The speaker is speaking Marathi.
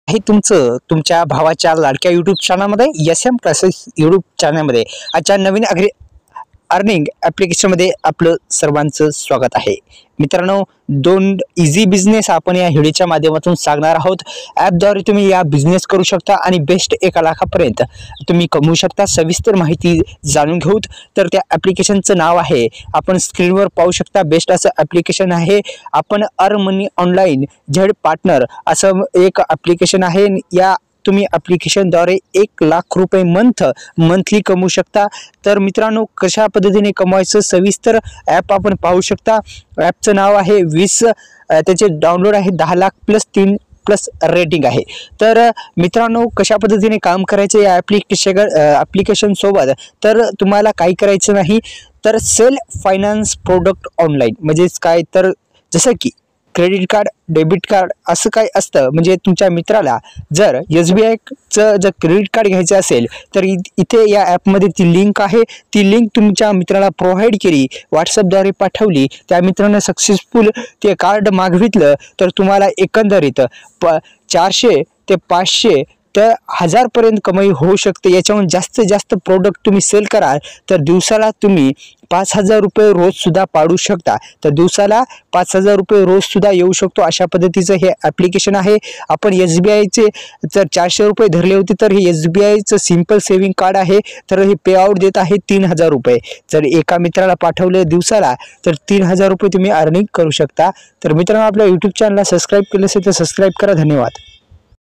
हे तुमचं तुमच्या भावाच्या लाडक्या यूट्यूब चॅनलमध्ये SM क्लासेस यूट्यूब चॅनलमध्ये आजच्या नवीन अर्निंग ॲप्लिकेशनमध्ये आपलं सर्वांचं स्वागत आहे. मित्रांनो, दोन इझी बिझनेस आपण या व्हिडिओच्या माध्यमातून सांगणार आहोत. ॲपद्वारे तुम्ही या बिझनेस करू शकता आणि बेस्ट 1 लाखापर्यंत तुम्ही कमवू शकता. सविस्तर माहिती जाणून घेऊत. तर त्या ॲप्लिकेशनचं नाव आहे, आपण स्क्रीनवर पाहू शकता, बेस्ट असं ॲप्लिकेशन आहे. आपण अर्न मनी ऑनलाईन झेड पार्टनर असं एक ॲप्लिकेशन आहे. या तुम्ही ॲप्लिकेशनद्वारे 1 लाख रुपये मंथली कमवू शकता. तर मित्रांनो, कशा पद्धतीने कमवायचं सविस्तर ॲप आपण पाहू शकता. ॲपचं नाव आहे 20, त्याचे डाउनलोड आहे 10 लाख +3+ रेटिंग आहे. तर मित्रांनो, कशा पद्धतीने काम करायचं या ॲप्लिकेशन सोबत, तर तुम्हाला काही करायचं नाही. तर सेल फायनान्स प्रोडक्ट ऑनलाईन म्हणजेच काय, तर जसं की क्रेडिट कार्ड, डेबिट कार्ड असं काय असतं. म्हणजे तुमच्या मित्राला जर SBIचं जर क्रेडिट कार्ड घ्यायचं असेल तर इथे या ॲपमध्ये ती लिंक आहे. ती लिंक तुमच्या मित्राला प्रोव्हाइड केली, व्हॉट्सअपद्वारे पाठवली, त्या मित्रानं सक्सेसफुल ते कार्ड मागवितलं, तर तुम्हाला एकंदरीत 400 ते 500 तर 1000 पर्यंत कमाई होऊ शकते. याच्याहून जास्तीत जास्त प्रोडक्ट तुम्ही सेल कराल तर दिवसाला तुम्ही 5000 रुपये रोज सुद्धा पाडू शकता. तर दिवसाला 5000 रुपये रोज सुद्धा येऊ शकतो. अशा पद्धतीचं हे ॲप्लिकेशन आहे. आपण SBIचे जर 400 रुपये धरले होते तर हे SBIचं सिम्पल सेव्हिंग कार्ड आहे. तर हे पे आउट देत आहे 3000 रुपये. जर एका मित्राला पाठवले दिवसाला तर 3000 रुपये तुम्ही अर्निंग करू शकता. तर मित्रांनो, आपल्या यूट्यूब चॅनलला सबस्क्राईब केलं असेल तर सबस्क्राईब करा. धन्यवाद.